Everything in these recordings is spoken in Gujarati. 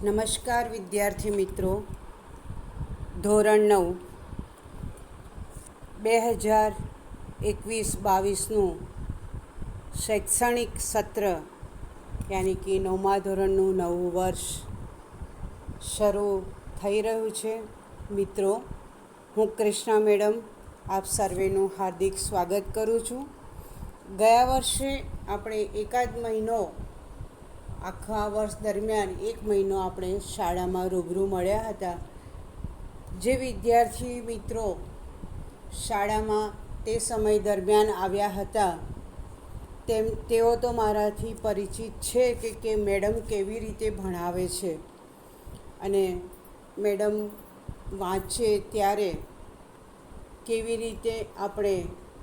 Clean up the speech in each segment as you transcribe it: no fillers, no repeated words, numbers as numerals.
નમસ્કાર વિદ્યાર્થી મિત્રો. ધોરણ 9 2021-22નું શૈક્ષણિક સત્ર યાની કે 9મા ધોરણનું નવું વર્ષ શરૂ થઈ રહ્યું છે. મિત્રો, હું કૃષ્ણા મેડમ આપ સર્વેનું હાર્દિક સ્વાગત કરું છું. ગયા વર્ષે આપણે એકાદ મહિનો આખા વર્ષ દરમિયાન એક મહિનો આપણે શાળામાં રૂબરૂ મળ્યા હતા. જે વિદ્યાર્થી મિત્રો શાળામાં તે સમય દરમિયાન આવ્યા હતા તેઓ તો મારાથી પરિચિત છે કે મેડમ કેવી રીતે ભણાવે છે અને મેડમ વાંચે ત્યારે કેવી રીતે આપણે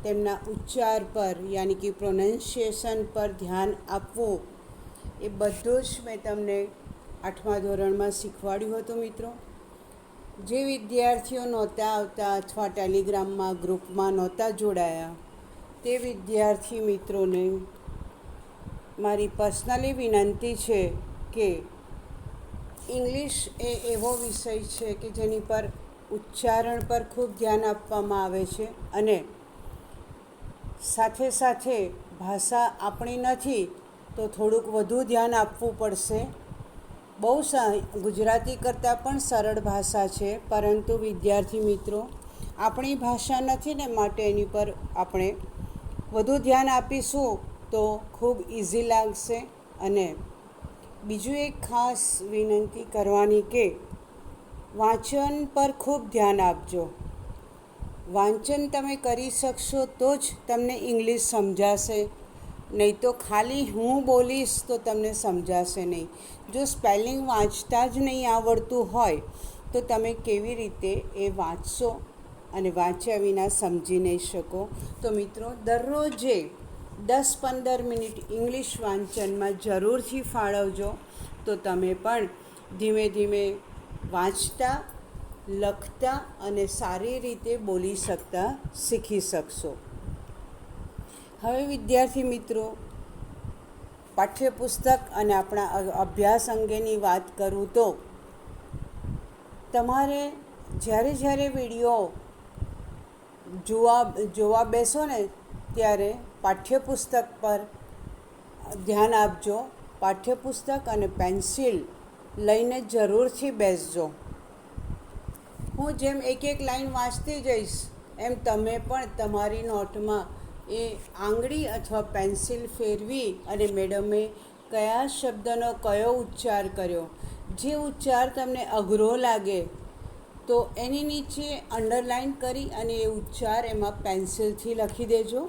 તેમના ઉચ્ચાર પર યાની કે પ્રોનન્સિએશન પર ધ્યાન આપવું એ બધું જ મેં તમને 8મા ધોરણમાં શીખવાડ્યું હતું. મિત્રો, જે વિદ્યાર્થીઓ નહોતા આવતા અથવા ટેલિગ્રામમાં ગ્રુપમાં નહોતા જોડાયા તે વિદ્યાર્થી મિત્રોને મારી પર્સનલી વિનંતી છે કે ઇંગ્લિશ એ એવો વિષય છે કે જેની પર ઉચ્ચારણ પર ખૂબ ધ્યાન આપવામાં આવે છે અને સાથે સાથે ભાષા આપણી નથી તો થોડુંક વધુ ધ્યાન આપવું પડશે. બહુ ગુજરાતી કરતાં પણ સરળ ભાષા છે, પરંતુ વિદ્યાર્થી મિત્રો આપણી ભાષા નથી ને માટે એની પર આપણે વધુ ધ્યાન આપીશું તો ખૂબ ઇઝી લાગશે. અને બીજું એક ખાસ વિનંતી કરવાની કે વાંચન પર ખૂબ ધ્યાન આપજો. વાંચન તમે કરી શકશો તો જ તમને ઇંગ્લિશ સમજાશે, નહીં તો ખાલી હું બોલીશ તો તમને સમજાશે નહીં. જો સ્પેલિંગ વાંચતા જ નહીં આવડતું હોય તો તમે કેવી રીતે એ વાંચશો અને વાંચ્યા વિના સમજી નહીં શકો. તો મિત્રો, દરરોજે 10-15 મિનિટ ઇંગ્લિશ વાંચનમાં જરૂરથી ફાળવજો તો તમે પણ ધીમે ધીમે વાંચતા, લખતા અને સારી રીતે બોલી શકતા શીખી શકશો. હવે વિદ્યાર્થી મિત્રો, પાઠ્યપુસ્તક અને આપણા અભ્યાસ અંગેની વાત કરું તો તમારે જ્યારે વિડીયો જોવા બેસો ને ત્યારે પાઠ્યપુસ્તક પર ધ્યાન આપજો. પાઠ્યપુસ્તક અને પેન્સિલ લઈને જરૂરથી બેસજો. હું જેમ એક લાઈન વાંચતી જઈશ એમ તમે પણ તમારી નોટમાં એ આંગળી અથવા પેન્સિલ ફેરવી અને મેડમે કયા શબ્દનો કયો ઉચ્ચાર કર્યો, જે ઉચ્ચાર તમને અઘરો લાગે તો એની નીચે અંડરલાઈન કરી અને એ ઉચ્ચાર એમાં પેન્સિલથી લખી દેજો.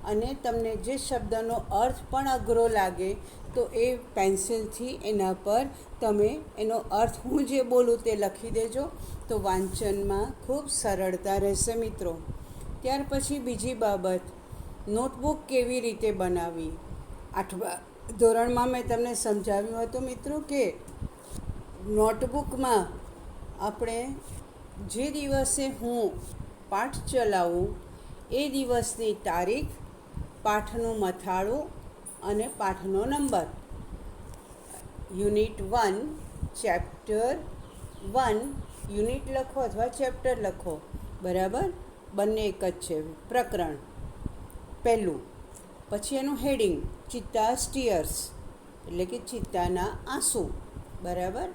અને તમને જે શબ્દનો અર્થ પણ અઘરો લાગે તો એ પેન્સિલથી એના પર તમે એનો અર્થ હું જે બોલું તે લખી દેજો તો વાંચનમાં ખૂબ સરળતા રહેશે. મિત્રો, ત્યાર પછી બીજી બાબત, નોટબુક કેવી રીતે બનાવવી. 8મા ધોરણમાં મેં તમને સમજાવ્યું હતું મિત્રો કે નોટબુકમાં આપણે જે દિવસે હું પાઠ ચલાવું એ દિવસની તારીખ, પાઠનું મથાળું અને પાઠનો નંબર, યુનિટ 1 ચેપ્ટર 1 યુનિટ લખો અથવા ચેપ્ટર લખો, બરાબર, બંને એક જ છે. પ્રકરણ પહેલું, પછી એનું હેડિંગ ચિત્તાઝ ટીયર્સ એટલે કે ચિત્તાના આંસુ, બરાબર.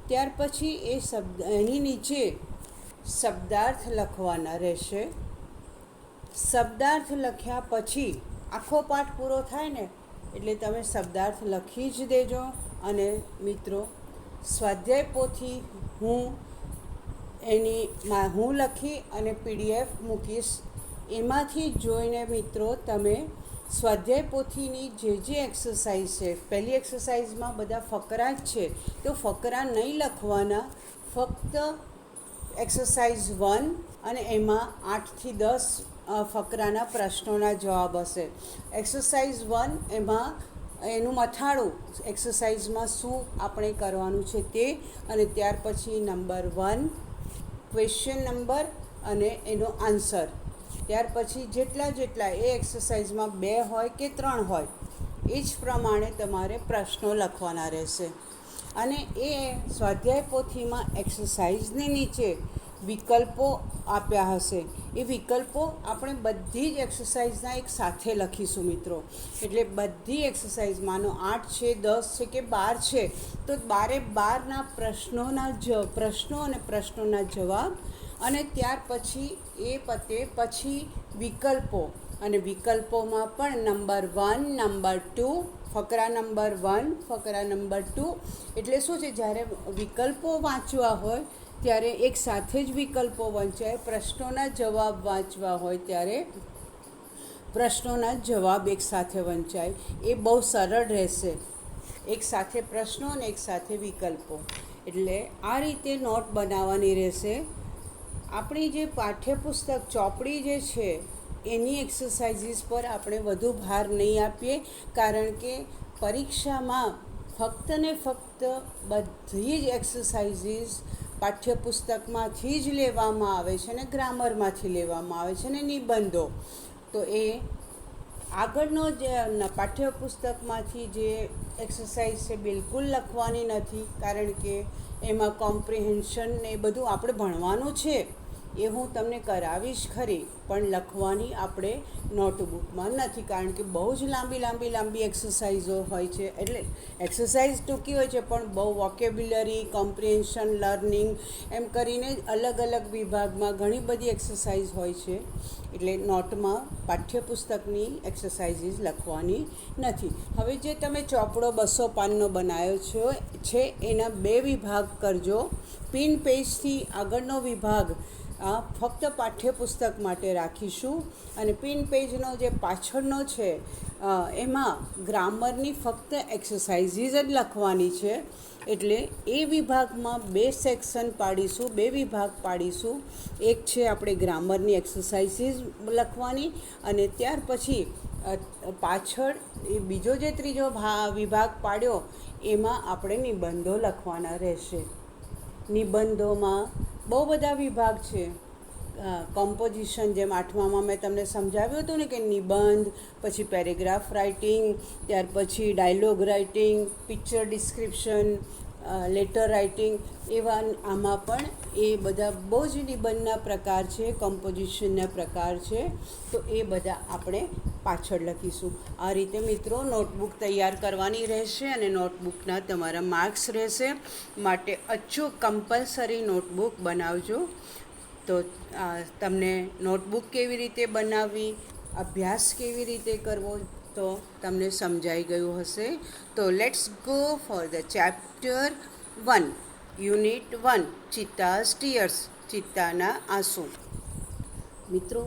ત્યાર પછી એ શબ્દ એની નીચે શબ્દાર્થ લખવાના રહેશે. શબ્દાર્થ લખ્યા પછી આખો પાઠ પૂરો થાય ને એટલે તમે શબ્દાર્થ લખી જ દેજો. અને મિત્રો, સ્વાધ્યાય પોથી હું લખી અને PDF મૂકીશ. એમાંથી જોઈને મિત્રો તમે સ્વાધ્યાય પોથીની જે એક્સરસાઇઝ છે, પહેલી એક્સરસાઇઝમાં બધા ફકરા જ છે તો ફકરા નહીં લખવાના, ફક્ત એક્સરસાઇઝ 1 અને એમાં 8થી 10 ફકરાના પ્રશ્નોના જવાબ હશે. એક્સરસાઇઝ 1 એમાં એનું મથાળું, એક્સરસાઇઝમાં શું આપણે કરવાનું છે તે, અને ત્યાર પછી નંબર 1 ક્વેશ્ચન નંબર અને એનો આન્સર. ત્યાર પછી જેટલા એ એક્સરસાઇઝમાં 2 હોય કે 3 હોય એ જ પ્રમાણે તમારે પ્રશ્નો લખવાના રહેશે. અને એ સ્વાધ્યાય પોથીમાં એક્સરસાઇઝની નીચે વિકલ્પો આપ્યા હશે. એ વિકલ્પો આપણે બધી જ એક્સરસાઇઝના એક સાથે લખીશું મિત્રો. એટલે બધી એક્સરસાઇઝ માનો 8 છે, 10 છે કે 12 છે, તો 12ના પ્રશ્નો અને પ્રશ્નોના જવાબ, અને ત્યાર પછી એ પતે પછી વિકલ્પો, અને વિકલ્પોમાં પણ નંબર 1, નંબર 2, ફકરા નંબર 1, ફકરા નંબર 2. એટલે શું છે, જ્યારે વિકલ્પો વાંચવા હોય ત્યારે એક સાથે જ વિકલ્પો વંચાય, પ્રશ્નોના જવાબ વાંચવા હોય ત્યારે પ્રશ્નોના જવાબ એક સાથે વંચાય. એ બહુ સરળ રહેશે, એક સાથે પ્રશ્નો અને એક સાથે વિકલ્પો. એટલે આ રીતે નોટ બનાવવાની રહેશે. આપણી જે પાઠ્યપુસ્તક ચોપડી જે છે એની એક્સરસાઇઝીસ પર આપણે વધુ ભાર નહીં આપીએ, કારણ કે પરીક્ષામાં ફક્ત ને ફક્ત બધી જ એક્સરસાઇઝીસ પાઠ્યપુસ્તકમાંથી જ લેવામાં આવે છે, ને ગ્રામરમાંથી લેવામાં આવે છે, ને નિબંધો. તો એ આગળનો જે પાઠ્યપુસ્તકમાંથી જે એક્સરસાઇઝ છે બિલકુલ લખવાની નથી, કારણ કે એમાં કોમ્પ્રિહેન્શન ને એ બધું આપણે ભણવાનું છે, એ હું તમને કરાવીશ ખરી, પણ લખવાની આપણે નોટબુકમાં નથી, કારણ કે બહુ જ લાંબી એક્સરસાઇઝો હોય છે. એટલે એક્સરસાઇઝ ટૂંકી હોય છે, પણ બહુ વોકેબ્યુલરી, કોમ્પ્રિહેન્શન, લર્નિંગ એમ કરીને અલગ અલગ વિભાગમાં ઘણી બધી એક્સરસાઇઝ હોય છે. એટલે નોટમાં પાઠ્યપુસ્તકની એક્સરસાઇઝીસ લખવાની નથી. હવે જે તમે ચોપડો 200 પાનનો બનાવ્યો છે એના 2 વિભાગ કરજો. પિન પેજથી આગળનો વિભાગ ફક્ત પાઠ્યપુસ્તક માટે રાખીશું, અને પિન પેજનો જે પાછળનો છે એમાં ગ્રામરની ફક્ત એક્સરસાઇઝીસ જ લખવાની છે. એટલે એ વિભાગમાં 2 સેક્શન પાડીશું, 2 વિભાગ પાડીશું. એક છે આપણે ગ્રામરની એક્સરસાઇઝીસ લખવાની, અને ત્યાર પછી પાછળ એ બીજો જે ત્રીજો વિભાગ પાડ્યો એમાં આપણે નિબંધો લખવાના રહેશે. નિબંધોમાં બહુ બધા વિભાગ છે. કમ્પોઝિશન, જેમ 8મામાં મેં તમને સમજાવ્યું હતું ને કે નિબંધ, પછી પેરેગ્રાફ રાઇટિંગ, ત્યાર પછી dialogue writing, picture description, letter writing, એવા આમાં પણ એ બધા બહુ જ નિબંધના પ્રકાર છે, કમ્પોઝિશનના પ્રકાર છે. તો એ બધા આપણે પાછળ લખીશું. આ રીતે મિત્રો નોટબુક તૈયાર કરવાની રહેશે, અને નોટબુકના તમારા માર્ક્સ રહેશે. માટે અચૂક કમ્પલસરી નોટબુક બનાવજો. તો તમને નોટબુક કેવી રીતે બનાવવી, અભ્યાસ કેવી રીતે કરવો, તો તમને સમજાઈ ગયું હશે. તો let's go for the chapter 1, unit 1, cheetah's tears, ચિત્તાના આંસુ. મિત્રો,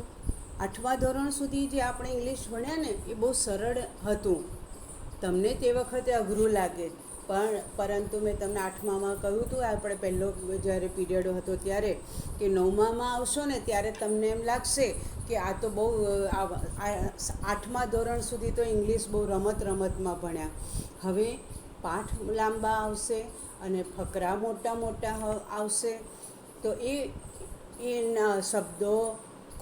8મા ધોરણ સુધી જે આપણે ઇંગ્લિશ ભણ્યા ને એ બહુ સરળ હતું. તમને તે વખતે અઘરું લાગે, પરંતુ મેં તમને 8મામાં કહ્યું હતું, આપણે પહેલો જ્યારે પીરિયડ હતો ત્યારે, કે 9મામાં આવશો ને ત્યારે તમને એમ લાગશે કે આ તો બહુ 8મા ધોરણ સુધી તો ઇંગ્લિશ બહુ રમતમાં ભણ્યા. હવે પાઠ લાંબા આવશે અને ફકરા મોટા આવશે, તો એના શબ્દો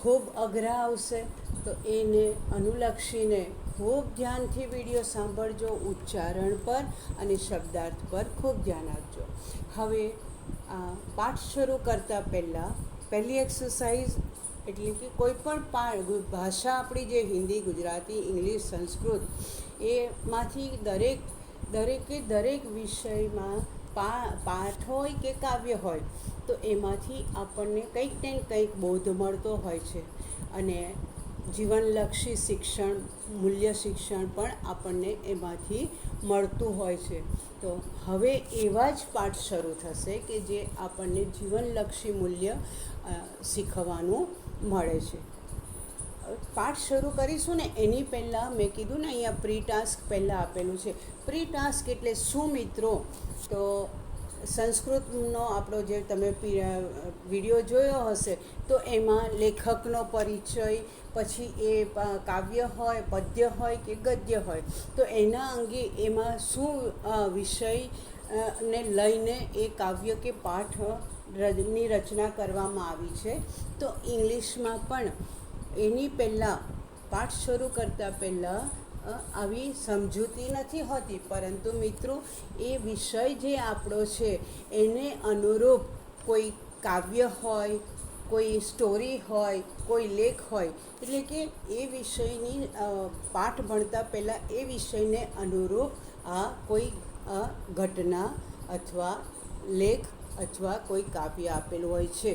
ખૂબ અઘરા આવશે. તો એને અનુલક્ષીને ખૂબ ધ્યાનથી વિડીયો સાંભળજો, ઉચ્ચારણ પર અને શબ્દાર્થ પર ખૂબ ધ્યાન આપજો. હવે પાઠ શરૂ કરતાં પહેલાં પહેલી એક્સરસાઇઝ, એટલે કે કોઈ પણ ભાષા આપણી જે હિન્દી, ગુજરાતી, ઇંગ્લિશ, સંસ્કૃત, એમાંથી દરેક વિષયમાં પાઠ હોય કે કાવ્ય હોય, તો એમાંથી આપણને કંઈક ને કંઈક બોધ મળતો હોય છે, અને જીવનલક્ષી શિક્ષણ, મૂલ્ય શિક્ષણ પણ આપણને એમાંથી મળતું હોય છે. તો હવે એવા જ પાઠ શરૂ થશે કે જે આપણને જીવનલક્ષી મૂલ્ય શીખવાનું મળે છે. પાઠ શરૂ કરીશું ને એની પહેલાં મેં કીધું ને અહીંયા પ્રી ટાસ્ક પહેલાં આપેલું છે. પ્રી ટાસ્ક એટલે શું મિત્રો? તો સંસ્કૃતનો આપણો જે તમે વિડીયો જોયો હશે, તો એમાં લેખકનો પરિચય, પછી એ કાવ્ય હોય, પદ્ય હોય કે ગદ્ય હોય, તો એના અંગે એમાં શું વિષય ને લઈને એ કાવ્ય કે પાઠની રચના કરવામાં આવી છે. તો ઇંગ્લિશમાં પણ એની પહેલાં પાઠ શરૂ કરતાં પહેલાં આવી સમજૂતી નથી હોતી, પરંતુ મિત્રો એ વિષય જે આપણો છે એને અનુરૂપ કોઈ કાવ્ય હોય, કોઈ સ્ટોરી હોય, કોઈ લેખ હોય, એટલે કે એ વિષયની પાઠ ભણતા પહેલાં એ વિષયને અનુરૂપ આ કોઈ ઘટના અથવા લેખ અથવા કોઈ કાવ્ય આપેલું હોય છે.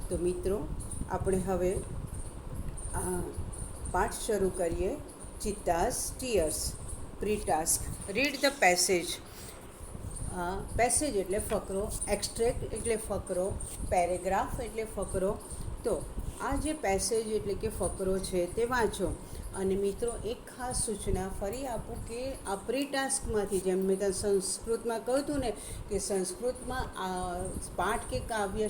તો મિત્રો આપણે હવે પાઠ શરૂ કરીએ. Cheetah's tears, pre task. Read the passage. Passage એટલે ફકરો, એક્સ્ટ્રેક્ટ એટલે ફકરો, પેરેગ્રાફ એટલે ફકરો. તો આ જે પેસેજ એટલે કે ફકરો છે તે વાંચો. અને મિત્રો એક ખાસ સૂચના ફરી આપું કે આ પ્રી ટાસ્કમાંથી, જેમ મેં તને સંસ્કૃતમાં કહ્યું હતું ને કે સંસ્કૃતમાં પાઠ કે કાવ્ય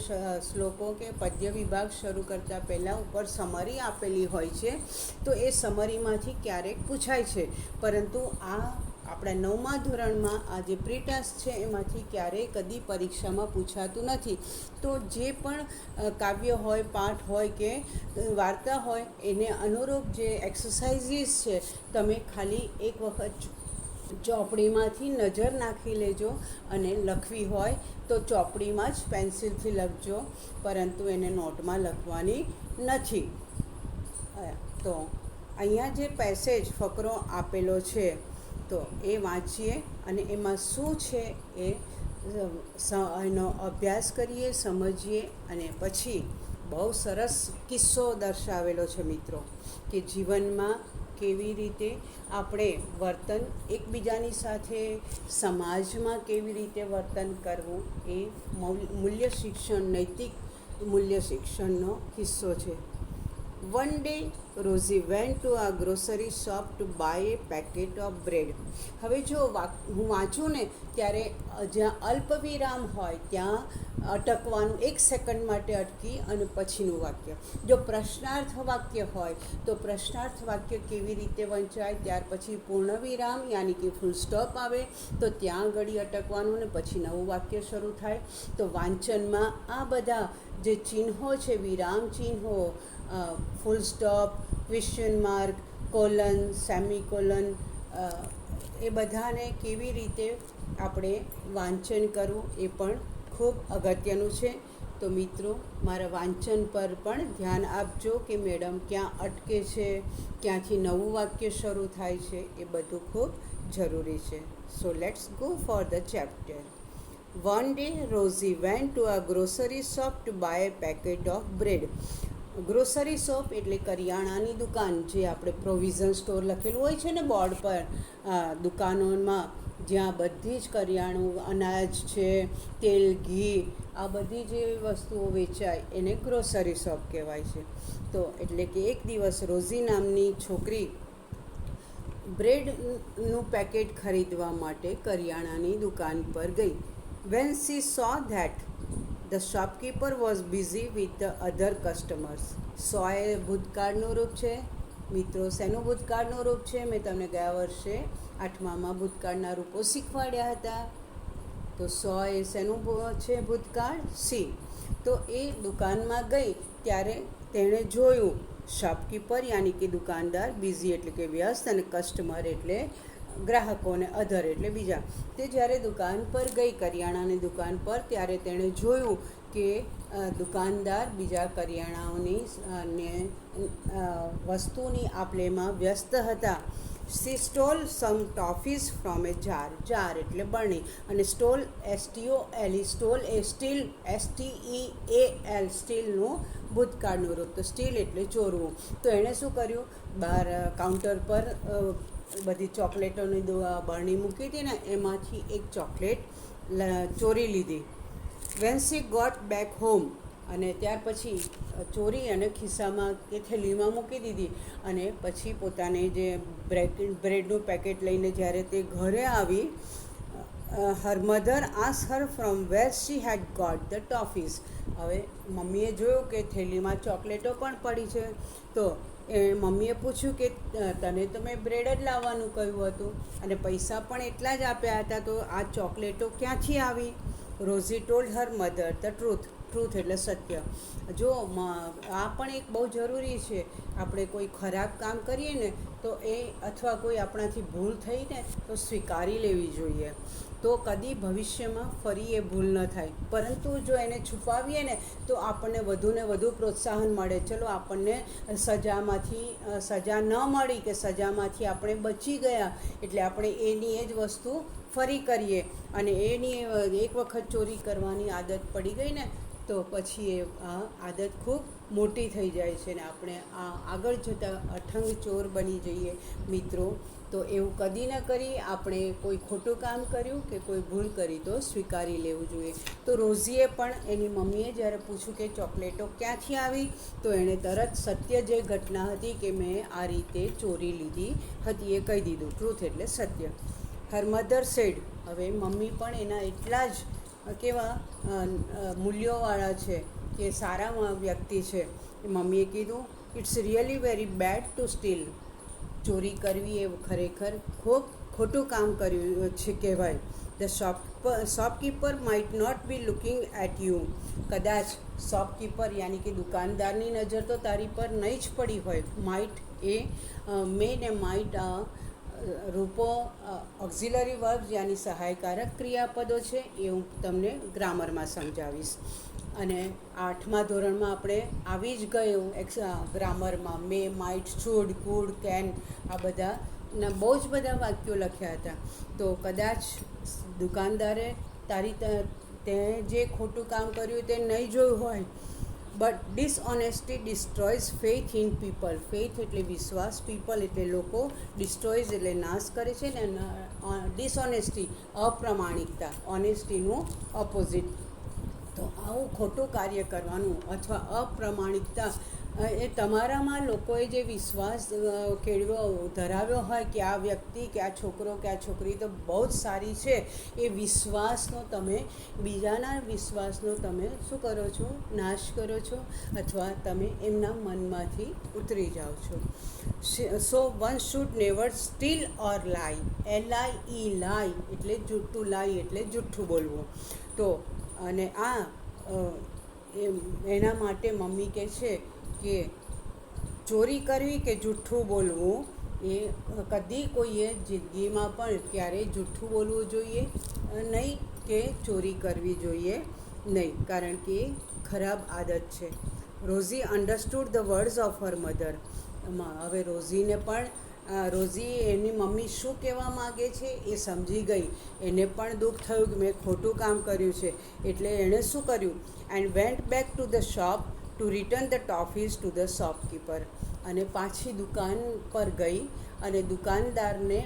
શ્લોકો કે પદ્ય વિભાગ શરૂ કરતાં પહેલાં ઉપર સમરી આપેલી હોય છે. તો એ સમરીમાંથી ક્યારેક પૂછાય છે, પરંતુ આ આપણા 9મા ધોરણમાં આ જે પ્રી ટાસ્ક છે એમાંથી ક્યારેય કદી પરીક્ષામાં પૂછાતું નથી. તો જે પણ કાવ્ય હોય, પાઠ હોય કે વાર્તા હોય, એને અનુરૂપ જે એક્સરસાઇઝીસ છે તમે ખાલી એક વખત ચોપડીમાંથી નજર નાખી લેજો, અને લખવી હોય તો ચોપડીમાં જ પેન્સિલથી લખજો, પરંતુ એને નોટમાં લખવાની નથી. તો અહીંયા જે પેસેજ ફકરો આપેલો છે તો એ વાંચીએ અને એમાં શું છે એનો અભ્યાસ કરીએ, સમજીએ. અને પછી બહુ સરસ કિસ્સો દર્શાવેલો છે મિત્રો, કે જીવનમાં કેવી રીતે આપણે વર્તન એકબીજાની સાથે, સમાજમાં કેવી રીતે વર્તન કરવું, એ મૂલ્ય શિક્ષણ, નૈતિક મૂલ્ય શિક્ષણનો કિસ્સો છે. One day, Rosie went to a grocery shop to buy a packet of bread. હવે જો હું વાંચું ને ત્યારે જ્યાં અલ્પવિરામ હોય ત્યાં અટકવાનું, 1 સેકન્ડ માટે અટકી અને પછીનું વાક્ય. જો પ્રશ્નાર્થ વાક્ય હોય તો પ્રશ્નાર્થ વાક્ય કેવી રીતે વંચાય, ત્યાર પછી પૂર્ણ વિરામ યાની કે ફૂલ સ્ટોપ આવે તો ત્યાં ઘડી અટકવાનું ને પછી નવું વાક્ય શરૂ થાય. તો વાંચનમાં આ બધા જે ચિહ્નો છે, વિરામ ચિહ્નો, full stop, question mark, colon, semicolon, એ બધાને કેવી રીતે આપણે વાંચન કરવું એ પણ ખૂબ અગત્યનું છે. તો મિત્રો મારા વાંચન પર પણ ધ્યાન આપજો કે મેડમ ક્યાં અટકે છે, ક્યાંથી નવું વાક્ય શરૂ થાય છે, એ બધું ખૂબ જરૂરી છે. So let's go for the chapter. One day, Rosie went to a grocery shop to buy a packet of bread. Grocery shop એટલે કરિયાણાની દુકાન, જે આપણે પ્રોવિઝન સ્ટોર લખેલું હોય છે ને બોર્ડ પર, દુકાનોમાં જ્યાં બધી જ કરિયાણું, અનાજ છે, તેલ, ઘી, આ બધી જે વસ્તુઓ વેચાય એને ગ્રોસરી શોપ કહેવાય છે. તો એટલે કે એક દિવસ રોઝી નામની છોકરી બ્રેડનું પેકેટ ખરીદવા માટે કરિયાણાની દુકાન પર ગઈ. When she saw that the shopkeeper was busy with the other customers. saw એ ભૂતકાળનું રૂપ છે. મિત્રો શેનું ભૂતકાળનું રૂપ છે? મેં તમને ગયા વર્ષે 8મામાં ભૂતકાળના રૂપો શીખવાડ્યા હતા. તો saw એ શેનું છે ભૂતકાળ? સી. તો એ દુકાનમાં ગઈ ત્યારે તેણે જોયું, શોપકીપર યાની કે દુકાનદાર, બિઝી એટલે કે વ્યસ્ત, અને કસ્ટમર એટલે ગ્રાહકોને, અધર એટલે બીજા. તે જ્યારે દુકાન પર ગઈ, કરિયાણાની દુકાન પર, ત્યારે તેણે જોયું કે દુકાનદાર બીજા કરિયાણાઓની ને વસ્તુની આપલેમાં વ્યસ્ત હતા. She stole some toffees from a jar. jar એટલે બરણી, અને સ્ટોલ, STOL, સ્ટોલ એ સ્ટીલ, STEAL, સ્ટીલનું ભૂતકાળનું રૂપ. તો સ્ટીલ એટલે ચોરવું. તો એણે શું કર્યું, બહાર કાઉન્ટર પર બધી ચોકલેટોની બરણી મૂકી હતી ને, એમાંથી એક ચોકલેટ ચોરી લીધી. When she got back home, અને ત્યાર પછી ચોરી અને ખિસ્સામાં કે થેલીમાં મૂકી દીધી. અને પછી પોતાને જે બ્રેડનું પેકેટ લઈને જ્યારે તે ઘરે આવી, her mother asked her from where she had got the toffees. હવે મમ્મીએ જોયું કે થેલીમાં ચોકલેટો પણ પડી છે. તો મમ્મીએ પૂછ્યું કે તને તો મેં બ્રેડ જ લાવવાનું કહ્યું હતું અને પૈસા પણ એટલા જ આપ્યા હતા, તો આ ચોકલેટો ક્યાંથી આવી? Rosy told her mother the truth. Truth એટલે સત્ય. જો આ પણ એક બહુ જરૂરી છે. આપણે કોઈ ખરાબ કામ કરીએ ને તો એ અથવા કોઈ આપણાથી ભૂલ થઈ ને તો સ્વીકારી લેવી જોઈએ, તો કદી ભવિષ્યમાં ફરી એ ભૂલ ન થાય. પરંતુ જો એને છુપાવીએ ને તો આપણને વધુને વધુ પ્રોત્સાહન મળે. ચલો આપણને સજા ન મળી કે સજામાંથી આપણે બચી ગયા એટલે આપણે એની એ જ વસ્તુ ફરી કરીએ, અને એની એક વખત ચોરી કરવાની આદત પડી ગઈ ને તો પછી એ આદત ખૂબ મોટી થઈ જાય છે ને આપણે આગળ જતાં અઠંગ ચોર બની જઈએ. મિત્રો, તો એવું કદી ન કરી. આપણે કોઈ ખોટું કામ કર્યું કે કોઈ ભૂલ કરી તો સ્વીકારી લેવું જોઈએ. તો રોઝીએ પણ એની મમ્મીએ જ્યારે પૂછ્યું કે ચોકલેટો ક્યાંથી આવી, તો એણે તરત સત્ય જે ઘટના હતી કે મેં આ રીતે ચોરી લીધી હતી એ કહી દીધું. ટ્રુથ એટલે સત્ય. હર મધર સેડ, હવે મમ્મી પણ એના એટલા જ કેવા મૂલ્યોવાળા છે કે સારા વ્યક્તિ છે. મમ્મીએ કીધું, it's really very bad to steal. ચોરી કરવી એ ખરેખર ખૂબ ખોટું કામ કર્યું છે કહેવાય. The shopkeeper might not be looking at you. કદાચ શોપકીપર યાની કે દુકાનદારની નજર તો તારી પર નહીં જ પડી હોય. માઇટ એ મે ને માઇટ રૂપો ઓક્ઝિલરી વર્બ યાની સહાયકારક ક્રિયાપદો છે. એ હું તમને ગ્રામરમાં સમજાવીશ. અને 8મા ધોરણમાં આપણે આવી જ ગયું ગ્રામરમાં. મે, માઇટ, શુડ, કુડ, કેન, આ બધાના બહુ જ બધા વાક્યો લખ્યા હતા. તો કદાચ દુકાનદારે તે જે ખોટું કામ કર્યું તે નહીં જોયું હોય. But dishonesty destroys faith in people. Faith એટલે વિશ્વાસ, પીપલ એટલે લોકો, ડિસ્ટ્રોયઝ એટલે નાશ કરે છે ને ડિસઓનેસ્ટી અપ્રમાણિકતા, ઓનેસ્ટીનું ઓપોઝિટ. તો આવું ખોટું કાર્ય કરવાનું અથવા અપ્રમાણિકતા એ તમારામાં લોકોએ જે વિશ્વાસ ધરાવ્યો હોય કે આ વ્યક્તિ કે આ છોકરો કે આ છોકરી તો બહુ જ સારી છે, એ વિશ્વાસનો તમે બીજાના વિશ્વાસનો તમે શું કરો છો? નાશ કરો છો અથવા તમે એમના મનમાંથી ઉતરી જાઓ છો. સો વન શુડ નેવર સ્ટીલ ઓર લાઈ. LIE એટલે જૂઠું, લાઈ એટલે જૂઠું બોલવું. તો અને એના માટે મમ્મી કહે છે કે ચોરી કરવી કે જૂઠું બોલવું એ કદી કોઈએ જિંદગીમાં પણ ક્યારેય જૂઠું બોલવું જોઈએ નહીં કે ચોરી કરવી જોઈએ નહીં, કારણ કે એ ખરાબ આદત છે. Rosy understood the words of her mother. હવે રોઝી એની મમ્મી શું કહેવા માગે છે એ સમજી ગઈ. એને પણ દુઃખ થયું કે મેં ખોટું કામ કર્યું છે. એટલે એણે શું કર્યું? And went back to the shop to return the toffees to the shopkeeper. અને પાછી દુકાન પર ગઈ અને દુકાનદારને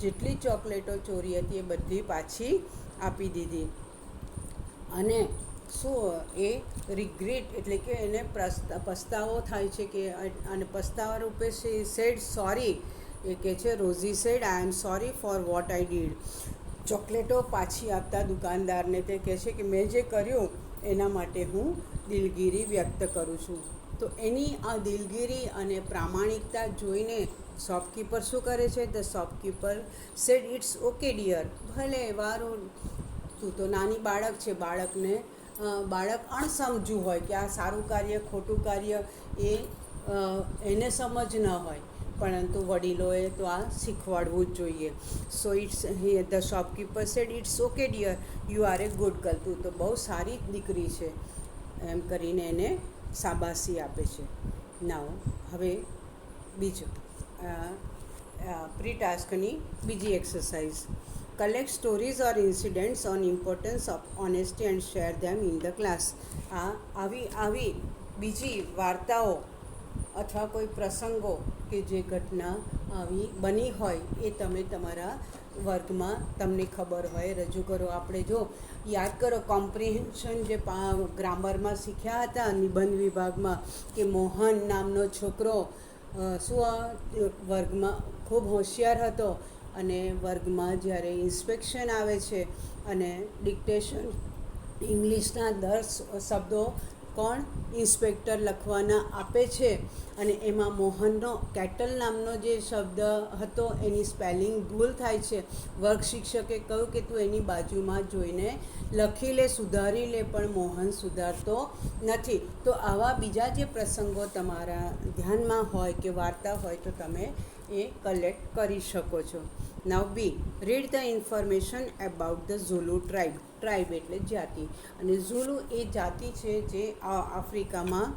જેટલી ચોકલેટો ચોરી હતી એ બધી પાછી આપી દીધી. અને શું એ રિગ્રેટ એટલે કે એને પસ્તાવો થાય છે કે, અને પસ્તાવા રૂપે સેડ સોરી. એ કહે છે, Rosie said, I am sorry for what I did. ચોકલેટો પાછી આપતા દુકાનદારને તે કહે છે કે મેં જે કર્યું એના માટે હું દિલગીરી વ્યક્ત કરું છું. તો એની આ દિલગીરી અને પ્રામાણિકતા જોઈને શોપકીપર શું કરે છે? The shopkeeper said, it's okay dear. ભલે વારું, તું તો નાની બાળક છે. બાળક અણસમજુ હોય કે આ સારું કાર્ય ખોટું કાર્ય એને સમજ ન હોય, પરંતુ વડીલોએ તો આ શીખવાડવું જ જોઈએ. So the shopkeeper said, it's okay dear, you are a good girl. તું તો બહુ સારી દીકરી છે, એમ કરીને એને શાબાશી આપે છે. હવે બીજું પ્રી ટાસ્કની બીજી exercise. Collect stories or incidents on importance of honesty and share them in the class. આવી બીજી વાર્તાઓ અથવા કોઈ પ્રસંગો કે જે ઘટના આવી બની હોય એ તમે તમારા વર્ગમાં તમને ખબર હોય રજૂ કરો. આપણે જો યાદ કરો કોમ્પ્રિહેન્શન જે ગ્રામરમાં શીખ્યા હતા નિબંધ વિભાગમાં, કે મોહન નામનો છોકરો વર્ગમાં ખૂબ હોશિયાર હતો, અને વર્ગમાં જ્યારે ઇન્સ્પેક્શન આવે છે અને ડિક્ટેશન ઇંગ્લિશના 10 શબ્દો કોણ ઇન્સ્પેક્ટર લખવાના આપે છે અને એમાં મોહનનો કેટલ નામનો જે શબ્દ હતો એની સ્પેલિંગ ભૂલ થાય છે. વર્ગ શિક્ષકે કહ્યું કે તું એની બાજુમાં જોઈને લખી લે, સુધારી લે, પણ મોહન સુધારતો નથી. તો આવા બીજા જે પ્રસંગો તમારા ધ્યાનમાં હોય કે વાર્તા હોય તો તમે એ કલેક્ટ કરી શકો છો. Now B, read the information about the Zulu tribe. Tribe એટલે જાતિ, અને ઝુલુ એ જાતિ છે જે આફ્રિકામાં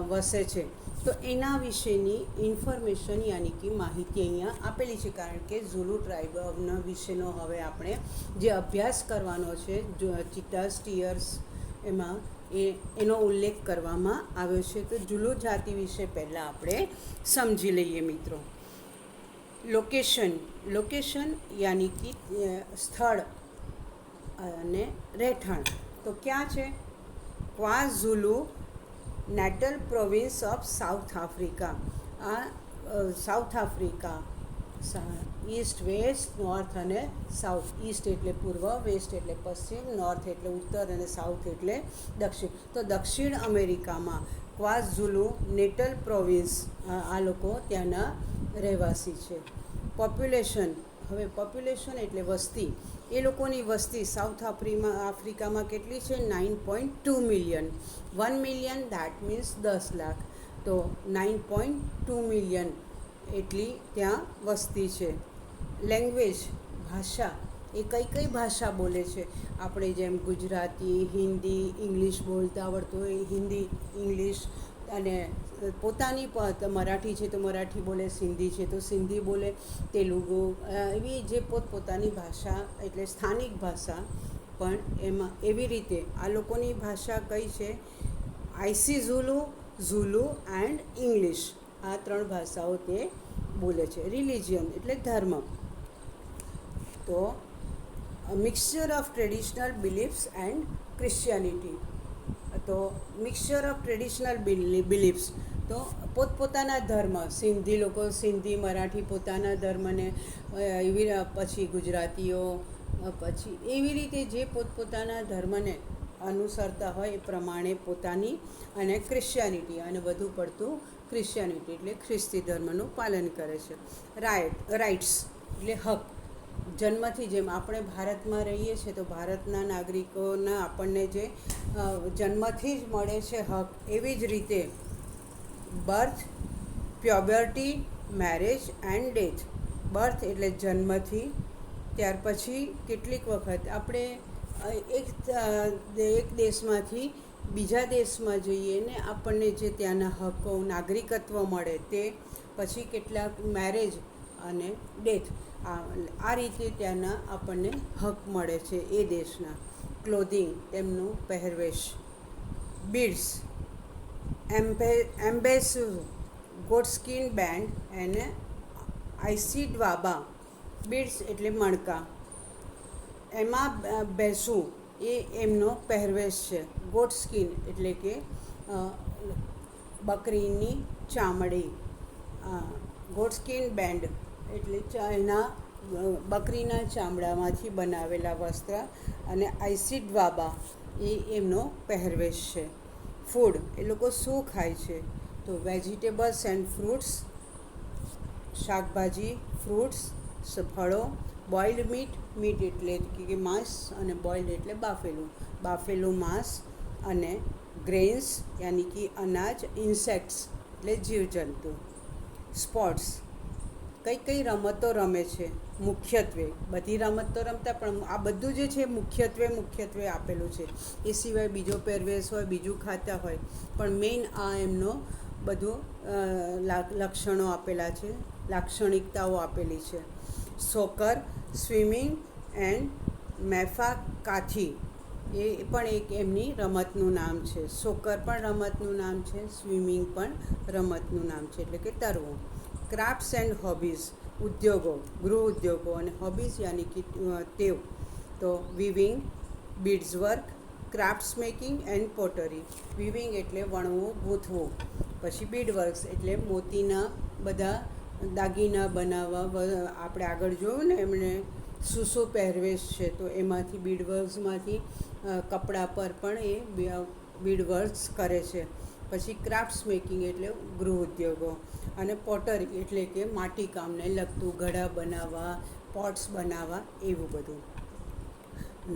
વસે છે. તો એના વિશેની ઇન્ફોર્મેશન યાની કે માહિતી અહીંયા આપેલી છે, કારણ કે ઝુલુ ટ્રાઇબના વિશેનો હવે આપણે જે અભ્યાસ કરવાનો છે, ચિત્તા સ્ટીયર્સ, એમાં એનો ઉલ્લેખ કરવામાં આવ્યો છે. તો ઝુલુ જાતિ વિશે પહેલાં આપણે સમજી લઈએ મિત્રો. લોકેશન યાની કે સ્થળ અને રહેઠાણ. તો ક્યાં છે? KwaZulu Natal province of South Africa. આ South Africa east, west, north અને સાઉથ. ઈસ્ટ એટલે પૂર્વ, વેસ્ટ એટલે પશ્ચિમ, નોર્થ એટલે ઉત્તર અને સાઉથ એટલે દક્ષિણ. તો દક્ષિણ અમેરિકામાં ક્વાઝુલુ નેટલ પ્રોવિન્સ, આ લોકો ત્યાંના રહેવાસી છે. પોપ્યુલેશન, હવે પોપ્યુલેશન એટલે વસ્તી. એ લોકોની વસ્તી સાઉથ આફ્રિકામાં કેટલી છે? 9.2 million. 1 million that means 10 lakh. તો 9.2 મિલિયન એટલી ત્યાં વસ્તી છે. લેંગ્વેજ, ભાષા, એ કઈ ભાષા બોલે છે? આપણે જેમ ગુજરાતી, હિન્દી, ઇંગ્લિશ બોલતા આવડતું હોય, હિન્દી, ઇંગ્લિશ, અને પોતાની મરાઠી છે તો મરાઠી બોલે, સિંધી છે તો સિંધી બોલે, તેલુગુ, એવી જે પોતપોતાની ભાષા એટલે સ્થાનિક ભાષા. પણ એમાં એવી રીતે આ લોકોની ભાષા કઈ છે? આઈસી ઝુલુ, ઝુલુ એન્ડ ઇંગ્લિશ, આ 3 ભાષાઓ તે બોલે છે. રિલિજિયન એટલે ધર્મ. તો mixture of traditional beliefs and Christianity. તો મિક્સચર ઓફ ટ્રેડિશનલ બિલીફ્સ, તો પોતપોતાના ધર્મ, સિંધી લોકો સિંધી, મરાઠી પોતાના ધર્મને, એવી પછી ગુજરાતીઓ, પછી એવી રીતે જે પોતપોતાના ધર્મને અનુસરતા હોય એ પ્રમાણે પોતાની, અને ક્રિશ્ચિયાનિટી, અને વધુ પડતું ક્રિશ્ચિયાનિટી એટલે ખ્રિસ્તી ધર્મનું પાલન કરે છે. રાઇટ્સ એટલે હક. જન્મથી, જેમ આપણે ભારતમાં રહીએ છીએ તો ભારતના નાગરિકોના આપણને જે જન્મથી જ મળે છે હક, એવી જ રીતે birth, puberty, marriage and death. Birth એટલે જન્મથી, ત્યાર પછી કેટલીક વખત આપણે એક દેશમાંથી બીજા દેશમાં જઈએ ને આપણને જે ત્યાંના હકો, નાગરિકત્વ મળે તે, પછી કેટલાક મેરેજ અને ડેથ, આ રીતે ત્યાંના આપણને હક મળે છે એ દેશના. ક્લોધિંગ, તેમનું પહેરવેશ. બીડ્સ, એમ્બેસુ, ગોટસ્કિન બેન્ડ અને આઈસીડવાબા. બીડ્સ એટલે મણકા, એમાં બેસું એ એમનો પહેરવેશ છે. ગોટસ્કિન એટલે કે બકરીની ચામડી. ગોટસ્કિન બેન્ડ એટલે એના બકરીના ચામડામાંથી બનાવેલા વસ્ત્ર, અને આઈસીડવાબા એ એમનો પહેરવેશ છે. ફૂડ, એ લોકો શું ખાય છે? તો વેજીટેબલ્સ એન્ડ ફ્રૂટ્સ, શાકભાજી, ફ્રૂટ્સ, ફળો. બોઇલ્ડ મીટ એટલે કે માંસ, અને બોઇલ્ડ એટલે બાફેલું માંસ, અને ગ્રેન્સ યાની કે અનાજ. ઇન્સેક્ટ્સ એટલે જીવજંતુ. સ્પોર્ટ્સ, કઈ રમતો રમે છે? મુખ્યત્વે બધી રમત તો રમતા, પણ આ બધું જે છે મુખ્યત્વે આપેલું છે. એ સિવાય બીજો પહેરવેશ હોય, બીજું ખાતા હોય, પણ મેઇન આ એમનો બધું લક્ષણો આપેલા છે, લાક્ષણિકતાઓ આપેલી છે. સોકર, સ્વિમિંગ એન્ડ મેફાકાથી, એ પણ એક એમની રમતનું નામ છે. સોકર પણ રમતનું નામ છે, સ્વિમિંગ પણ રમતનું નામ છે, એટલે કે તરવું. ક્રાફ્ટ્સ એન્ડ હોબીઝ, ઉદ્યોગો, ગૃહ ઉદ્યોગો, અને હોબીઝ યાની કે ટેવ. તો weaving, beads work, crafts making and pottery. Weaving એટલે વણવું, ગૂંથવું. પછી બીડ વર્ક્સ એટલે મોતીના બધા દાગીના બનાવવા. આપણે આગળ જોયું ને એમણે શું પહેરવેશ છે, તો એમાંથી બીડ વર્ક્સમાંથી કપડા પર પણ એ બીડ વર્ક્સ કરે છે. પછી ક્રાફ્ટ્સ મેકિંગ એટલે ગૃહ ઉદ્યોગો, અને પોટરી એટલે કે માટીકામને લગતું ઘડા બનાવવા, પોટ્સ બનાવવા, એવું બધું.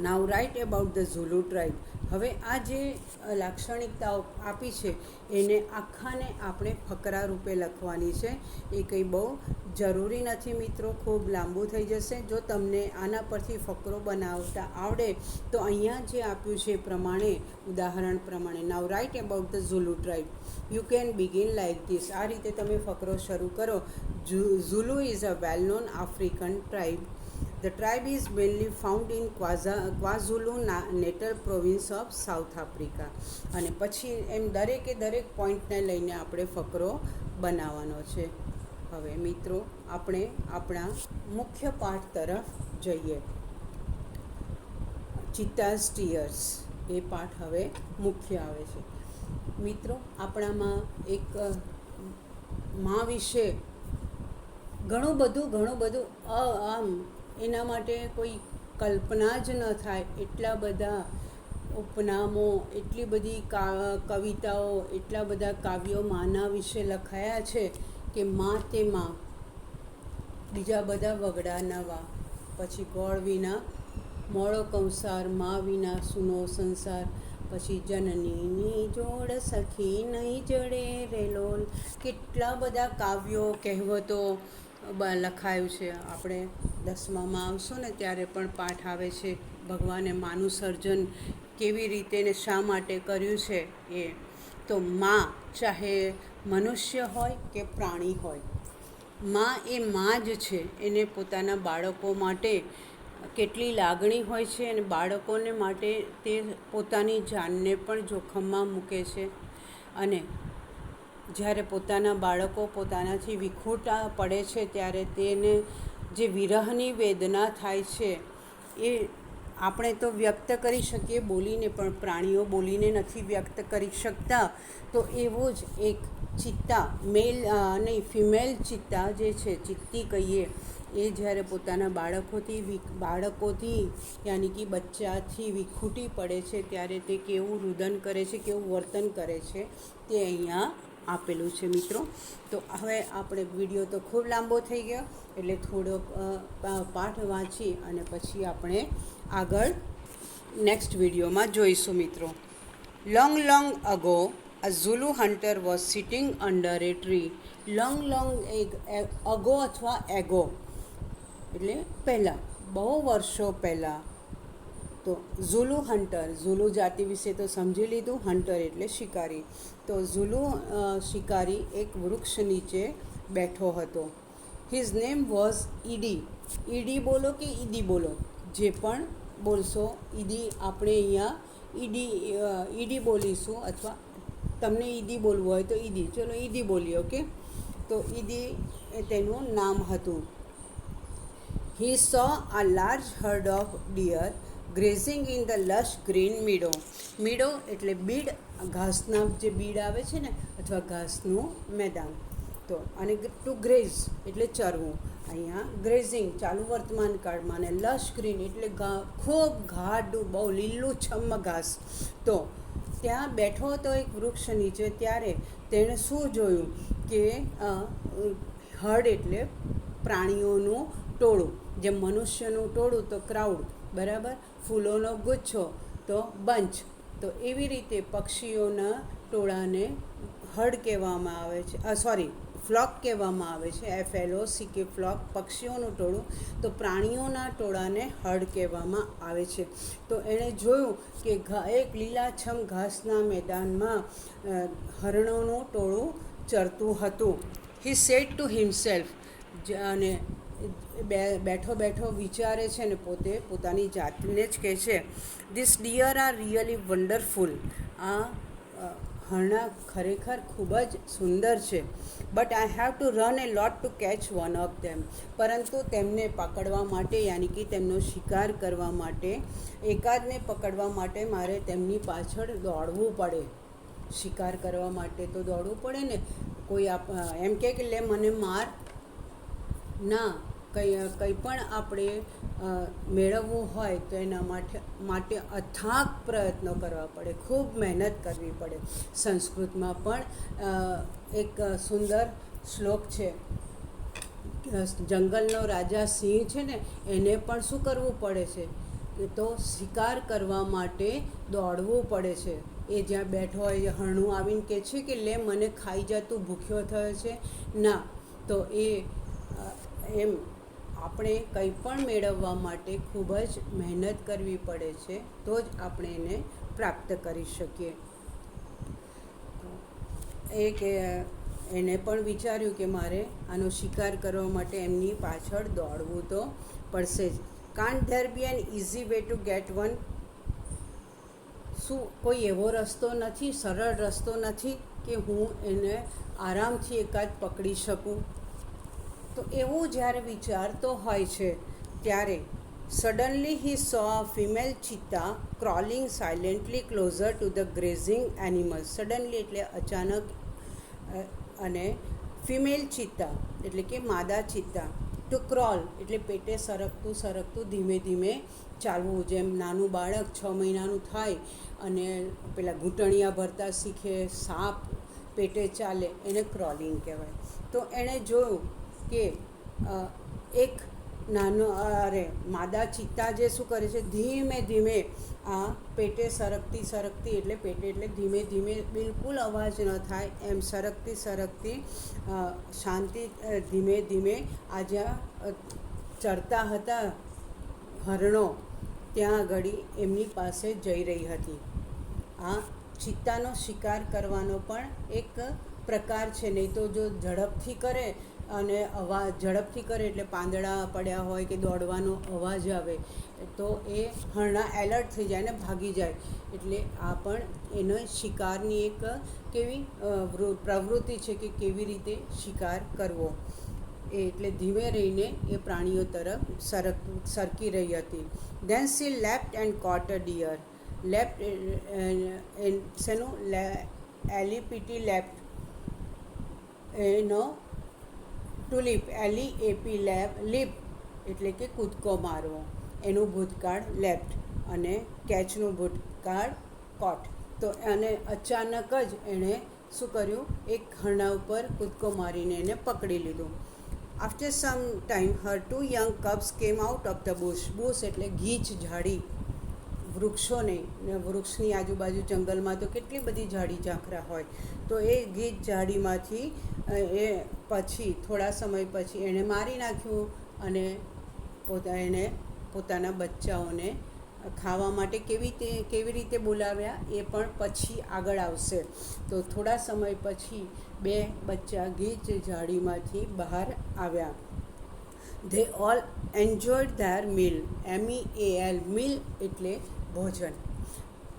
Now write about the Zulu tribe. હવે આ જે લાક્ષણિકતાઓ આપી છે એને આખાને આપણે ફકરા રૂપે લખવાની છે. એ કંઈ બહુ જરૂરી નથી મિત્રો, ખૂબ લાંબુ થઈ જશે. જો તમને આના પરથી ફકરો બનાવતા આવડે તો અહીંયા જે આપ્યું છે એ પ્રમાણે, ઉદાહરણ પ્રમાણે, now write about the Zulu tribe. You can begin like this. આ રીતે તમે ફકરો શરૂ કરો. Zulu is a well known African tribe. The tribe is mainly found in KwaZulu-Natal province of South Africa. અને પછી એમ દરેકે દરેક પોઈન્ટને લઈને આપણે ફકરો બનાવવાનો છે. હવે મિત્રો આપણે આપણા મુખ્ય પાઠ તરફ જઈએ. ચિત્તાઝ ટીયર્સ એ પાઠ હવે મુખ્ય આવે છે. મિત્રો આપણામાં એક મા વિશે ઘણું બધું આમ એના માટે કોઈ કલ્પના જ ન થાય એટલા બધા ઉપનામો, એટલી બધી કવિતાઓ, એટલા બધા કાવ્યો માના વિશે લખાયા છે કે માં તે માં, બીજા બધા વગડા નવા, પછી ગોળ વિના મોળો કંસાર, માં વિના સૂનો સંસાર, પછી જનનીની જોડ સખી નહીં જડે રેલોલ. કેટલા બધા કાવ્યો, કહેવતો લખાયું છે. આપણે 10મામાં આવશું ને ત્યારે પણ પાઠ આવે છે, ભગવાને માનું સર્જન કેવી રીતે ને શા માટે કર્યું છે એ. તો માં ચાહે મનુષ્ય હોય કે પ્રાણી હોય, માં એ માં જ છે. એને પોતાના બાળકો માટે કેટલી લાગણી હોય છે, અને બાળકોને માટે તે પોતાની જાનને પણ જોખમમાં મૂકે છે. અને જ્યારે પોતાના બાળકો પોતાનાથી વિખૂટા પડે છે ત્યારે તેને જે વિરહની વેદના થાય છે એ આપણે તો વ્યક્ત કરી શકીએ બોલીને, પણ પ્રાણીઓ બોલીને નથી વ્યક્ત કરી શકતા. તો એવો જ એક ચિત્તા, મેલ નહીં ફિમેલ ચિત્તા જે છે, ચિત્તી કહીએ, એ જ્યારે પોતાના બાળકોથી યાની કે બચ્ચાથી વિખૂટી પડે છે ત્યારે તે કેવું રુદન કરે છે, કેવું વર્તન કરે છે, તે અહીંયા આપેલું છે મિત્રો. તો હવે આપણે વિડીયો તો ખૂબ લાંબો થઈ ગયો એટલે થોડો પાઠ વાંચી અને પછી આપણે આગળ નેક્સ્ટ વિડીયોમાં જોઈશું મિત્રો. Long ago a Zulu hunter was sitting under a tree. Long ago અથવા એગો એટલે પહેલાં, બહુ વર્ષો પહેલાં. તો ઝુલુ હન્ટર, ઝુલુ જાતિ વિશે તો સમજી લીધું, હન્ટર એટલે શિકારી. તો ઝુલુ શિકારી એક વૃક્ષ નીચે બેઠો હતો. His name was Eddie. Eddie બોલો કે ઈદી બોલો, જે પણ બોલશો. ઈદી આપણે અહીંયા ઈડી બોલીશું, અથવા તમને ઈદી બોલવું હોય તો ઈદી, ચલો ઈદી બોલીએ. ઓકે, તો ઈદી એ તેનું નામ હતું. He saw a large herd of deer grazing in the lush green meadow. meadow એટલે બીડ, ઘાસના જે બીડ આવે છે ને, અથવા ઘાસનું મેદાન. તો અને ટુ ગ્રેઝ એટલે ચરવું. અહીંયા ગ્રેઝિંગ ચાલુ વર્તમાન કાળમાં, અને લશ ગ્રીન એટલે ખૂબ ગાઢું, બહુ લીલુંછમ ઘાસ. તો ત્યાં બેઠો હતો એક વૃક્ષ નીચે. ત્યારે તેણે શું જોયું કે હર્ડ એટલે પ્રાણીઓનું ટોળું. જેમ મનુષ્યનું ટોળું તો ક્રાઉડ, બરાબર, ફૂલોનો ગુચ્છો તો બંચ. તો એવી રીતે પક્ષીઓના ટોળાને હર્ડ કહેવામાં આવે છે, ફ્લોક કહેવામાં આવે છે. FLOCK, ફ્લોક, પક્ષીઓનું ટોળું. તો પ્રાણીઓના ટોળાને હર્ડ કહેવામાં આવે છે. તો એણે જોયું કે એક લીલાછમ ઘાસના મેદાનમાં હરણોનું ટોળું ચરતું હતું. હી સેડ ટુ હિમસેલ્ફ, અને બેઠો વિચારે છે ને પોતાની જાતને જ કહે છે, this deer are really wonderful. આ હરણા ખરેખર ખૂબ જ સુંદર છે. But I have to run a lot to catch one of them. પરંતુ તેમને પકડવા માટે, યાની કે તેમનો શિકાર કરવા માટે, એકાદને પકડવા માટે મારે તેમની પાછળ દોડવું પડે. શિકાર કરવા માટે તો દોડવું પડે ને. કોઈ એમ કે લે મને માર, ના, કંઈ પણ આપણે મેળવવું હોય તો એના માટે અથાગ પ્રયત્નો કરવા પડે, ખૂબ મહેનત કરવી પડે. સંસ્કૃતમાં પણ એક સુંદર શ્લોક છે, જંગલનો રાજા સિંહ છે ને, એને પણ શું કરવું પડે છે, એ તો શિકાર કરવા માટે દોડવું પડે છે. એ જ્યાં બેઠો હોય, હરણું આવીને કહે છે કે લે મને ખાઈ જા, તું ભૂખ્યો થયો છે, ના. તો એમ આપણે કંઈ પણ મેળવવા માટે ખૂબ જ મહેનત કરવી પડે છે, તો જ આપણે એને પ્રાપ્ત કરી શકીએ. એને પણ વિચાર્યું કે મારે આનો શિકાર કરવા માટે એમની પાછળ દોડવું તો પડશે જ. Can't there be an easy way to get one? શું કોઈ એવો રસ્તો નથી, સરળ રસ્તો નથી કે હું એને આરામથી એકાદ પકડી શકું? તો એવું જ્યારે વિચારતો હોય છે ત્યારે suddenly he saw a female cheetah crawling silently closer to the grazing animals. Suddenly એટલે અચાનક, અને ફિમેલ ચિત્તા એટલે કે માદા ચિત્તા, ટુ ક્રોલ એટલે પેટે સરકતું ધીમે ધીમે ચાલવું. જેમ નાનું બાળક 6 મહિનાનું થાય અને પેલા ઘૂંટણિયા ભરતા શીખે, સાપ પેટે ચાલે, એને ક્રોલિંગ કહેવાય. તો એણે જોયું કે એક માદા ચિત્તા જે શું કરે છે, ધીમે ધીમે આ પેટે સરકતી એટલે ધીમે ધીમે, બિલકુલ અવાજ ન થાય એમ સરકતી શાંતિ ધીમે ધીમે આ જ્યાં ચરતા હતા હરણો, ત્યાં આગળ એમની પાસે જઈ રહી હતી. આ ચિત્તાનો શિકાર કરવાનો પણ એક પ્રકાર છે. નહીં તો જો ઝડપથી કરે અને ઝડપથી કરે એટલે પાંદડા પડ્યા હોય કે દોડવાનો અવાજ આવે તો એ હરણા એલર્ટ થઈ જાય ને ભાગી જાય. એટલે આ પણ એનો શિકારની એક કેવી પ્રવૃત્તિ છે કે કેવી રીતે શિકાર કરવો. એટલે ધીમે રહીને એ પ્રાણીઓ તરફ સરકી રહી હતી. Then she leapt and caught a deer. Leapt શેનું એલીપીટી લેફ્ટ, એનો ટુલિપ LEAP લીપ એટલે કે કૂદકો મારવો, એનું ભૂતકાળ લેફ્ટ અને કેચનું ભૂતકાળ કોટ. તો અને અચાનક જ એણે શું કર્યું, એક હરણા ઉપર કૂદકો મારીને એને પકડી લીધું. After some time Har 2 young cubs came out of the bush. Bush એટલે ગીચ ઝાડી, વૃક્ષો નહીં, ને વૃક્ષની આજુબાજુ જંગલમાં તો કેટલી બધી ઝાડી ઝાંખરા હોય. તો એ ગીચ ઝાડીમાંથી એ પછી થોડા સમય પછી એણે મારી નાખ્યું અને એને પોતાના બચ્ચાઓને ખાવા માટે કેવી રીતે બોલાવ્યા એ પણ પછી આગળ આવશે. તો થોડા સમય પછી 2 બચ્ચા ગીચ ઝાડીમાંથી બહાર આવ્યા. They all enjoyed their meal. MEAL, meal એટલે ભોજન,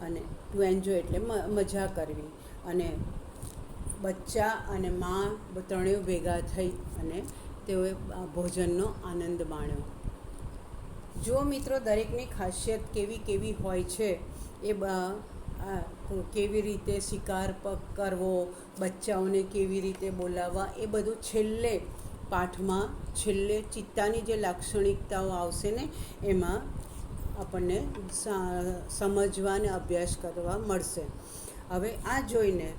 અને ટુ એન્જોય એટલે મજા કરવી. અને બચ્ચા અને મા ત્રણેય ભેગા થઈ અને તેઓએ ભોજનનો આનંદ માણ્યો. જો મિત્રો, દરેકની ખાસિયત કેવી હોય છે, એ કેવી રીતે શિકાર કરવો, બચ્ચાઓને કેવી રીતે બોલાવવા, એ બધું પાઠમાં છેલ્લે ચિત્તાની જે લાક્ષણિકતાઓ આવશે ને એમાં આપણને સમજવા અને અભ્યાસ કરવા મળશે. હવે આ જોઈને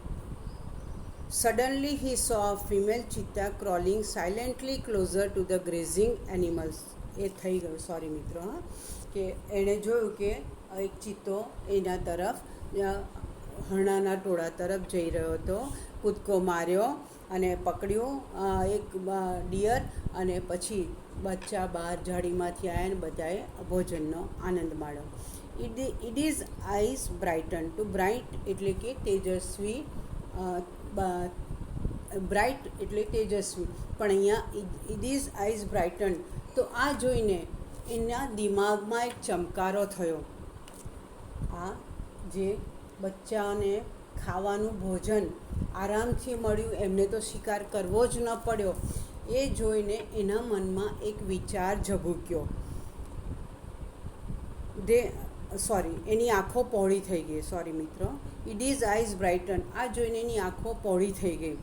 suddenly he saw a female cheetah crawling silently closer to the grazing animals. એ થઈ ગયું, સોરી મિત્રો, કે એણે જોયું કે એક ચિત્તો એના તરફ, હરણાના ટોળા તરફ જઈ રહ્યો હતો. કૂદકો માર્યો અને પકડ્યું એક ડિયર, અને પછી બચ્ચા બહાર ઝાડીમાંથી આવ્યા અને બધાએ ભોજનનો આનંદ માણ્યો. It is eyes brighten. To bright એટલે કે તેજસ્વી, બ્રાઇટ એટલે તેજસ્વી, પણ અહીંયા ઇટ ઇઝ આઈઝ બ્રાઇટન. તો આ જોઈને એના દિમાગમાં એક ચમકારો થયો. આ જે બચ્ચાને ખાવાનું ભોજન આરામથી મળ્યું, એમને તો શિકાર કરવો જ ન પડ્યો, એ જોઈને એના મનમાં એક વિચાર ઝબૂક્યો. એની આંખો પહોળી થઈ ગઈ. સોરી મિત્રો, ઇટ ઇઝ આઈઝ બ્રાઇટન. આ જોઈને એની આંખો પહોળી થઈ ગઈ.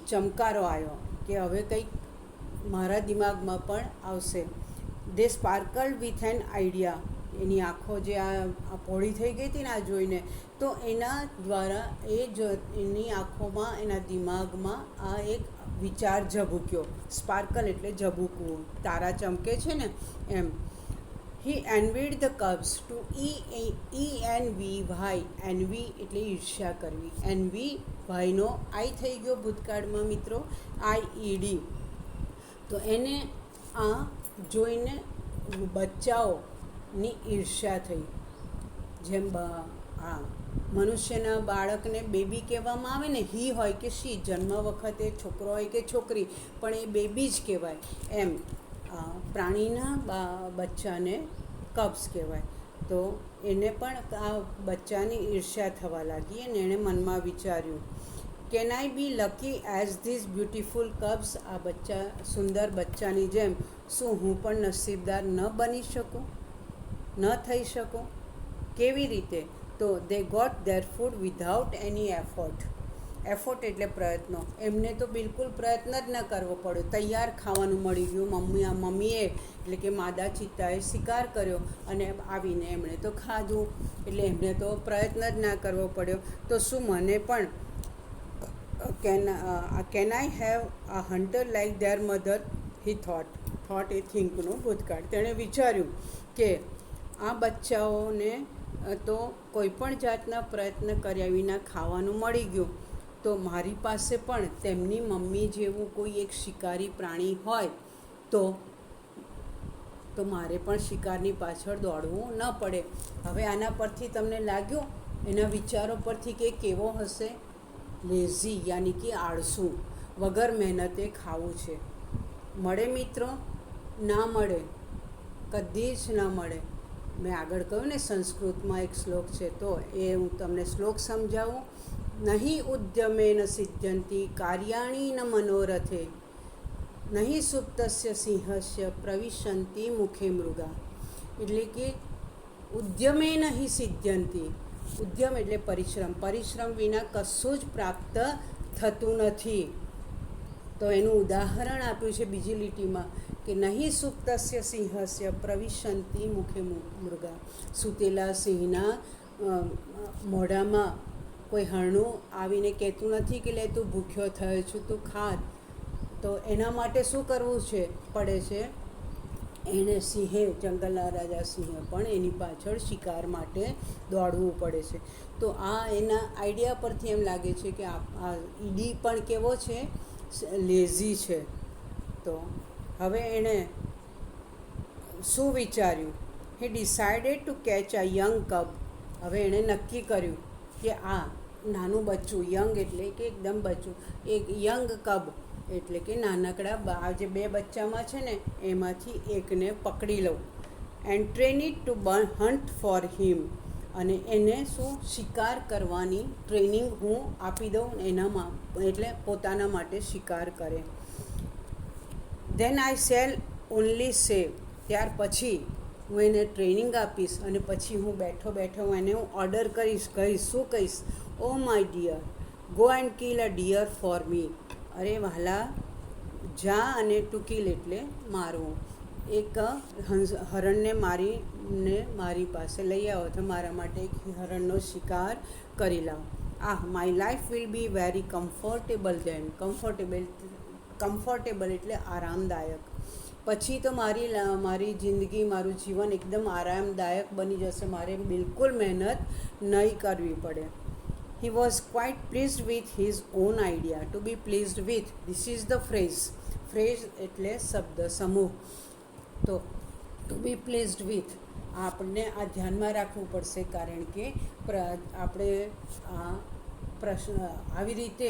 ચમકારો આવ્યો કે હવે કંઈક મારા દિમાગમાં પણ આવશે. દે સ્પાર્કલ વિથ એન આઈડિયા. એની આંખો જે આ પહોળી થઈ ગઈ હતી ને આ જોઈને, તો એના દ્વારા એની આંખોમાં, એના દિમાગમાં આ એક વિચાર ઝબૂક્યો. સ્પાર્કલ એટલે ઝબૂકવું, તારા ચમકે છે ને એમ. He envied the cubs to ENVY. Envy એટલે ઈર્ષ્યા કરવી. એનવી ભાઈનો આઈ થઈ ગયો ભૂતકાળમાં મિત્રો, IED. તો એને આ જોઈને બચ્ચાઓની ઈર્ષ્યા થઈ. જેમ મનુષ્યના બાળકને બેબી કહેવામાં આવે ને, હી હોય કે શી, જન્મ વખતે છોકરો હોય કે છોકરી, પણ એ બેબી જ કહેવાય. એમ પ્રાણીના બચ્ચાને કબ્સ કહેવાય. તો એને પણ આ બચ્ચાની ઈર્ષ્યા થવા લાગી અને એણે મનમાં વિચાર્યું, can I be lucky as this beautiful cubs. આ બચ્ચા, સુંદર બચ્ચાની જેમ શું હું પણ નસીબદાર ન બની શકું, ન થઈ શકું? કેવી રીતે? તો they got their food without any effort. Effort એટલે પ્રયત્નો. એમને તો બિલકુલ પ્રયત્ન જ ન કરવો પડ્યો, તૈયાર ખાવાનું મળી ગયું. મમ્મીએ એટલે કે માદા ચિત્તાએ શિકાર કર્યો અને આવીને એમણે તો ખાધું. એટલે એમને તો પ્રયત્ન જ ના કરવો પડ્યો. તો શું મને પણ can I have a hunter like their mother? He thought એ થિંકનું ભૂતકાળ. તેણે વિચાર્યું કે આ બચ્ચાઓને તો કોઈ પણ જાતના પ્રયત્ન કર્યા વિના ખાવાનું મળી ગયું, તો મારી પાસે પણ તેમની મમ્મી જેવું કોઈ એક શિકારી પ્રાણી હોય તો મારે પણ શિકારની પાછળ દોડવું ન પડે. હવે આના પરથી તમને લાગ્યું, એના વિચારો પરથી કે કેવો હશે? લેઝી યાની કે આળસુ, વગર મહેનતે ખાવું છે. મળે મિત્રો? ના મળે, કદી જ ના મળે. મેં આગળ કહ્યું ને સંસ્કૃતમાં એક શ્લોક છે, તો એ હું તમને શ્લોક સમજાવું. નહીં ઉદ્યમેન સિદ્ધ્યંતિ કાર્યાણી ન મનોરથે, નહીં સુપ્તસ્ય સિંહસ્ય પ્રવિશંતિ મુખે મૃગા. એટલે કે ઉદ્યમે નહીં સિદ્ધ્યંતિ. ઉદ્યમ એટલે પરિશ્રમ. પરિશ્રમ વિના કશું જ પ્રાપ્ત થતું નથી. તો એનું ઉદાહરણ આપ્યું છે બીજી લીટીમાં કે નહીં સુપ્તસ્ય સિંહસ્ય પ્રવિશંતિ મુખે મૃગા. સૂતેલા સિંહના મોઢામાં કોઈ હરણું આવીને કહેતું નથી કે લે તું ભૂખ્યો થયો છું, તું ખા. તો એના માટે શું કરવું પડે છે? એણે સિંહે, જંગલના રાજા સિંહે પણ એની પાછળ શિકાર માટે દોડવું પડે છે. તો આ એના આઈડિયા પરથી એમ લાગે છે કે આ ઈડી પણ કેવો છે? લેઝી છે. તો હવે એણે શું વિચાર્યું? He decided to catch a young cub. હવે એણે નક્કી કર્યું કે આ નાનું બચ્ચું, યંગ એટલે કે એકદમ બચ્ચું, એક યંગ કબ એટલે કે નાનકડા આ જે બે બચ્ચામાં છે ને એમાંથી એકને પકડી લઉં. And train it to hunt for him. અને એને શું? શિકાર કરવાની ટ્રેનિંગ હું આપી દઉં એનામાં, એટલે પોતાના માટે શિકાર કરે. ધેન આઈ શેલ ઓનલી સેવ. ત્યાર પછી હું એને ટ્રેનિંગ આપીશ અને પછી હું બેઠો હું એને ઓર્ડર કહીશ. શું કહીશ? Oh my dear, go and kill a deer for me. અરે વહાલા, જા અને ટુ કિલ એટલે મારવું. એક હરણને મારી પાસે લઈ આવો, તો મારા માટે એક હરણનો શિકાર કરી લાવો. My life will be very comfortable then. Comfortable એટલે આરામદાયક. પછી તો મારી જિંદગી, મારું જીવન એકદમ આરામદાયક બની જશે. મારે બિલકુલ મહેનત નહીં કરવી પડે. He was quite pleased with his own idea. To be pleased with, this is the phrase. Phrase એટલે શબ્દ સમૂહ. તો ટુ બી પ્લેઝડ વિથ, આપણને આ ધ્યાનમાં રાખવું પડશે, કારણ કે આપણે આ પ્રશ્ન આવી રીતે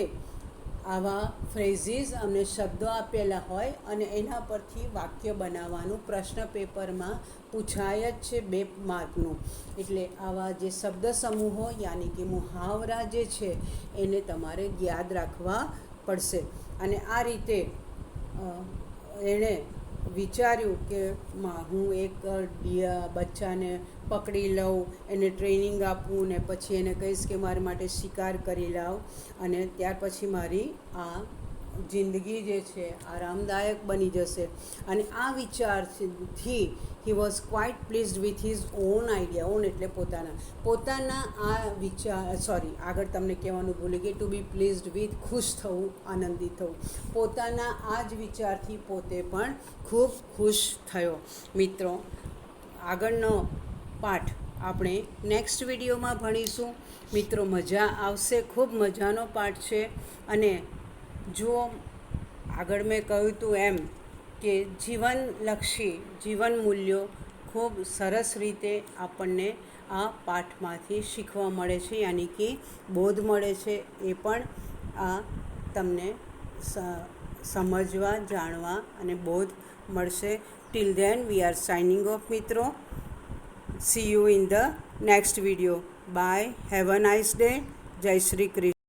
આવા ફ્રેઝીસ અને શબ્દો આપેલા હોય અને એના પરથી વાક્ય બનાવવાનું પ્રશ્ન પેપરમાં પૂછાય જ છે 2 માર્કનું. એટલે આવા જે શબ્દ સમૂહો યાની કે મુહાવરા જે છે એને તમારે યાદ રાખવા પડશે. અને આ રીતે એણે વિચાર્યું કે હું એક બચ્ચાને પકડી લઉં, એને ટ્રેનિંગ આપું ને પછી એને કહીશ કે મારા માટે શિકાર કરી લાવ અને ત્યાર પછી મારી આ જિંદગી જે છે આરામદાયક બની જશે. અને આ વિચારથી he was quite pleased with his own idea. On એટલે પોતાના આ આગળ તમને કહેવાનું ભૂલી ગઈ, ટુ બી પ્લીઝડ વિથ, ખુશ થવું, આનંદિત થવું. પોતાના આ જ વિચારથી પોતે પણ ખૂબ ખુશ થયો. મિત્રો, આગળનો પાઠ આપણે નેક્સ્ટ વિડીયોમાં ભણીશું. મિત્રો, મજા આવશે, ખૂબ મજાનો પાઠ છે. અને જો આગળ મેં કહ્યું હતું એમ કે જીવનલક્ષી જીવન મૂલ્યો ખૂબ સરસ રીતે આપણને આ પાઠમાંથી શીખવા મળે છે, યાની કે બોધ મળે છે. એ પણ આ તમને સમજવા, જાણવા અને બોધ મળશે. Till then we are signing of મિત્રો. See you in the next video. Bye. Have a nice day. Jai Shri Krishna.